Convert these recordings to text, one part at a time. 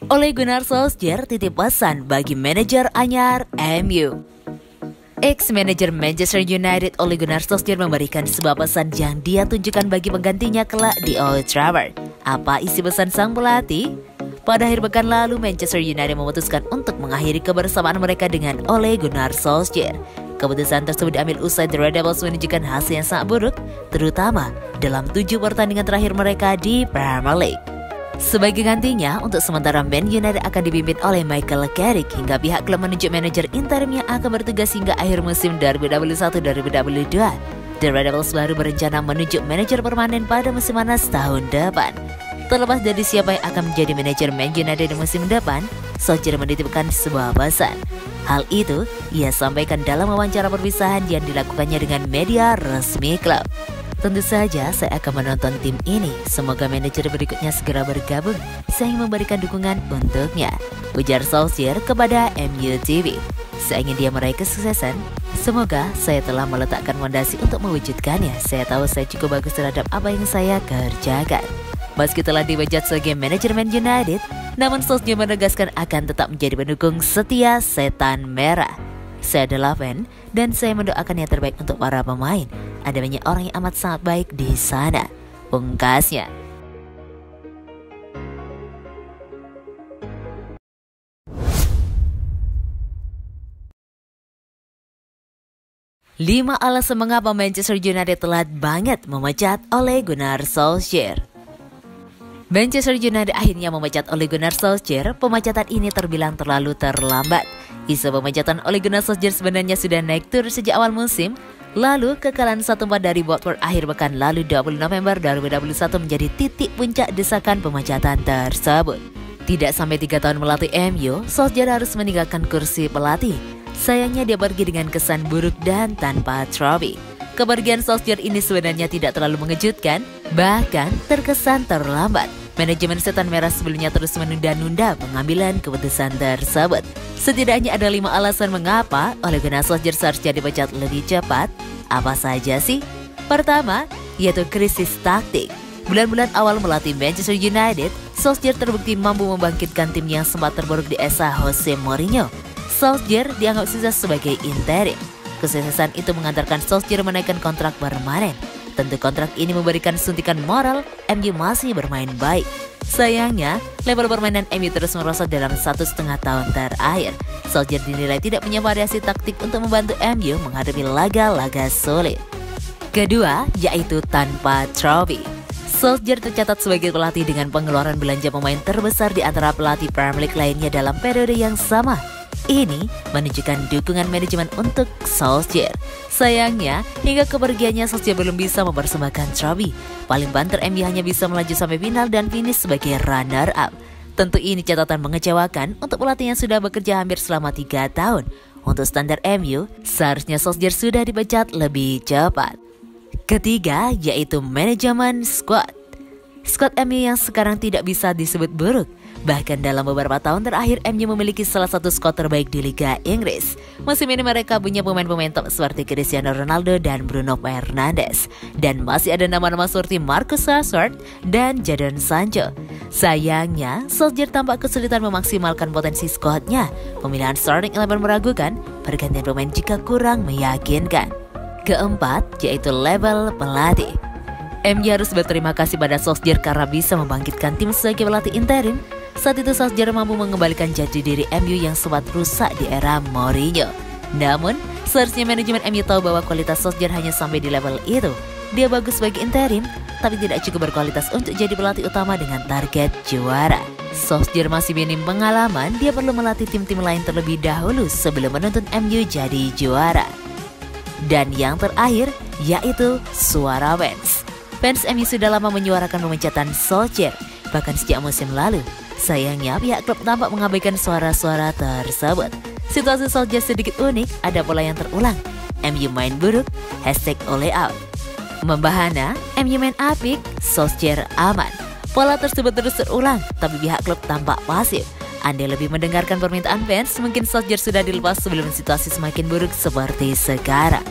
Ole Gunnar Solskjaer titip pesan bagi manajer anyar MU. Ex-manajer Manchester United Ole Gunnar Solskjaer memberikan sebuah pesan yang dia tunjukkan bagi penggantinya kelak di Old Trafford. Apa isi pesan sang pelatih? Pada akhir pekan lalu, Manchester United memutuskan untuk mengakhiri kebersamaan mereka dengan Ole Gunnar Solskjaer. Keputusan tersebut diambil usai The Red Devils menunjukkan hasil yang sangat buruk, terutama dalam 7 pertandingan terakhir mereka di Premier League. Sebagai gantinya, untuk sementara Man United akan dipimpin oleh Michael Carrick hingga pihak klub menunjuk manajer interim yang akan bertugas hingga akhir musim 2021-2022. The Red Devils baru berencana menunjuk manajer permanen pada musim panas tahun depan. Terlepas dari siapa yang akan menjadi manajer Man United di musim depan, Solskjaer menitipkan sebuah pesan. Hal itu ia sampaikan dalam wawancara perpisahan yang dilakukannya dengan media resmi klub. Tentu saja saya akan menonton tim ini. Semoga manajer berikutnya segera bergabung. Saya ingin memberikan dukungan untuknya, ujar Solskjaer kepada MU TV. Saya ingin dia meraih kesuksesan. Semoga saya telah meletakkan fondasi untuk mewujudkannya. Saya tahu saya cukup bagus terhadap apa yang saya kerjakan. Meski telah dibejat sebagai manajemen United, namun Solskjaer menegaskan akan tetap menjadi pendukung setia Setan Merah. Saya adalah fan dan saya mendoakan yang terbaik untuk para pemain. Ada banyak orang yang amat sangat baik di sana, pungkasnya. Lima alasan mengapa Manchester United telat banget memecat Ole Gunnar Solskjaer. Manchester United akhirnya memecat Ole Gunnar Solskjaer. Pemecatan ini terbilang terlalu terlambat. Isu pemecatan Ole Gunnar Solskjaer sebenarnya sudah naik turun sejak awal musim. Lalu kekalahan 1-4 dari Watford akhir pekan lalu 20 November 2021 menjadi titik puncak desakan pemecatan tersebut. Tidak sampai 3 tahun melatih MU, Solskjaer harus meninggalkan kursi pelatih. Sayangnya dia pergi dengan kesan buruk dan tanpa trofi. Kepergian Solskjaer ini sebenarnya tidak terlalu mengejutkan, bahkan terkesan terlambat. Manajemen Setan Merah sebelumnya terus menunda-nunda pengambilan keputusan tersebut. Setidaknya ada 5 alasan mengapa Ole Gunnar Solskjaer seharusnya dipecat lebih cepat. Apa saja sih? Pertama, yaitu krisis taktik. Bulan-bulan awal melatih Manchester United, Solskjaer terbukti mampu membangkitkan tim yang sempat terburuk di era Jose Mourinho. Solskjaer dianggap sukses sebagai interim. Kesuksesan itu mengantarkan Solskjaer menaikkan kontrak permanen. Tentu kontrak ini memberikan suntikan moral, MU masih bermain baik. Sayangnya, level permainan MU terus merosot dalam 1,5 tahun terakhir. Solskjaer dinilai tidak punya variasi taktik untuk membantu MU menghadapi laga-laga sulit. Kedua, yaitu tanpa trofi. Solskjaer tercatat sebagai pelatih dengan pengeluaran belanja pemain terbesar di antara pelatih Premier League lainnya dalam periode yang sama. Ini menunjukkan dukungan manajemen untuk Solskjaer. Sayangnya, hingga kepergiannya Solskjaer belum bisa mempersembahkan trofi. Paling banter MU hanya bisa melaju sampai final dan finish sebagai runner-up. Tentu ini catatan mengecewakan untuk pelatih yang sudah bekerja hampir selama 3 tahun. Untuk standar MU, seharusnya Solskjaer sudah dipecat lebih cepat. Ketiga, yaitu manajemen squad. Squad MU yang sekarang tidak bisa disebut buruk. Bahkan dalam beberapa tahun terakhir, MU memiliki salah satu skuad terbaik di Liga Inggris. Musim ini mereka punya pemain-pemain top seperti Cristiano Ronaldo dan Bruno Fernandes. Dan masih ada nama-nama seperti Marcus Rashford dan Jadon Sancho. Sayangnya, Solskjaer tampak kesulitan memaksimalkan potensi skuadnya. Pemilihan starting 11 meragukan, pergantian pemain jika kurang meyakinkan. Keempat, yaitu level pelatih. MU harus berterima kasih pada Solskjaer karena bisa membangkitkan tim sebagai pelatih interim. Saat itu Solskjaer mampu mengembalikan jati diri MU yang sempat rusak di era Mourinho. Namun, seharusnya manajemen MU tahu bahwa kualitas Solskjaer hanya sampai di level itu. Dia bagus sebagai interim, tapi tidak cukup berkualitas untuk jadi pelatih utama dengan target juara. Solskjaer masih minim pengalaman, dia perlu melatih tim-tim lain terlebih dahulu sebelum menuntun MU jadi juara. Dan yang terakhir, yaitu suara fans. Fans MU sudah lama menyuarakan pemecatan Solskjaer, bahkan sejak musim lalu. Sayangnya pihak klub tampak mengabaikan suara-suara tersebut. Situasi Solskjaer sedikit unik, ada pola yang terulang. MU main buruk, #OleOut. Membahana, MU main apik, Solskjaer aman. Pola tersebut terus terulang, tapi pihak klub tampak pasif. Anda lebih mendengarkan permintaan fans, mungkin Solskjaer sudah dilepas sebelum situasi semakin buruk seperti sekarang.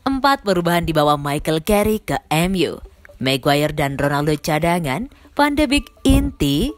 4 perubahan dibawa Michael Carrick ke MU. Maguire dan Ronaldo cadangan, Van de Beek inti.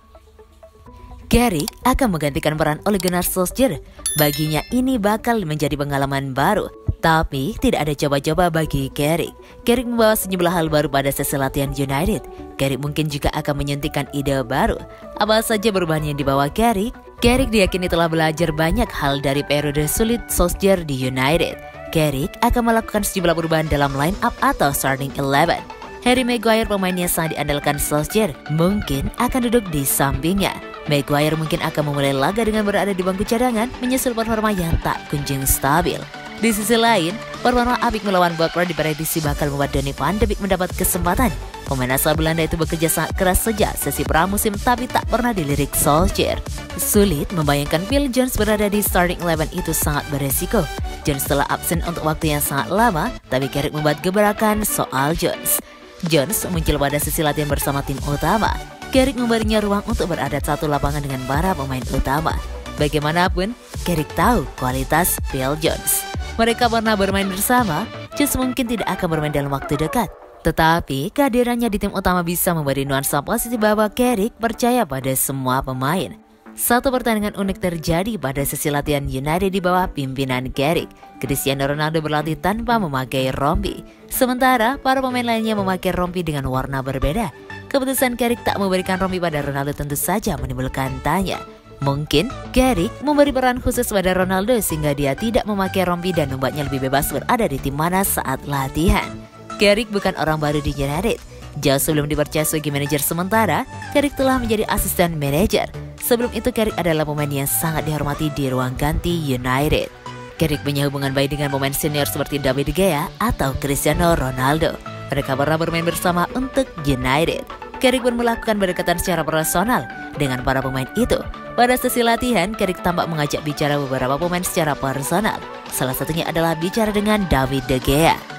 Carrick akan menggantikan peran Ole Gunnar Solskjaer. Baginya ini bakal menjadi pengalaman baru. Tapi tidak ada coba-coba bagi Carrick. Carrick membawa sejumlah hal baru pada sesi latihan United. Carrick mungkin juga akan menyuntikkan ide baru. Apa saja perubahan yang dibawa Carrick? Carrick diyakini telah belajar banyak hal dari periode sulit Solskjaer di United. Carrick akan melakukan sejumlah perubahan dalam line up atau starting 11. Harry Maguire, pemain yang sangat diandalkan Solskjaer, mungkin akan duduk di sampingnya. Maguire mungkin akan memulai laga dengan berada di bangku cadangan, menyusul performa yang tak kunjung stabil. Di sisi lain, performa apik melawan Watford diprediksi bakal membuat Donny van de Beek mendapat kesempatan. Pemain asal Belanda itu bekerja sangat keras sejak sesi pramusim tapi tak pernah dilirik Solskjaer. Sulit membayangkan Phil Jones berada di starting 11 itu sangat beresiko. Jones telah absen untuk waktu yang sangat lama, tapi Carrick membuat gebrakan soal Jones. Jones muncul pada sesi latihan bersama tim utama. Carrick memberinya ruang untuk berada satu lapangan dengan para pemain utama. Bagaimanapun, Carrick tahu kualitas Phil Jones. Mereka pernah bermain bersama, Jones mungkin tidak akan bermain dalam waktu dekat. Tetapi kehadirannya di tim utama bisa memberi nuansa positif bahwa Carrick percaya pada semua pemain. Satu pertandingan unik terjadi pada sesi latihan United di bawah pimpinan Carrick. Cristiano Ronaldo berlatih tanpa memakai rompi. Sementara para pemain lainnya memakai rompi dengan warna berbeda. Keputusan Carrick tak memberikan rompi pada Ronaldo tentu saja menimbulkan tanya. Mungkin Carrick memberi peran khusus pada Ronaldo sehingga dia tidak memakai rompi dan membuatnya lebih bebas berada di tim mana saat latihan. Carrick bukan orang baru di United. Jauh sebelum dipercaya sebagai manajer sementara, Carrick telah menjadi asisten manajer. Sebelum itu Carrick adalah pemain yang sangat dihormati di ruang ganti United. Carrick punya hubungan baik dengan pemain senior seperti David De Gea atau Cristiano Ronaldo. Mereka pernah bermain bersama untuk United. Carrick pun melakukan pendekatan secara personal dengan para pemain itu. Pada sesi latihan, Carrick tampak mengajak bicara beberapa pemain secara personal. Salah satunya adalah bicara dengan David De Gea.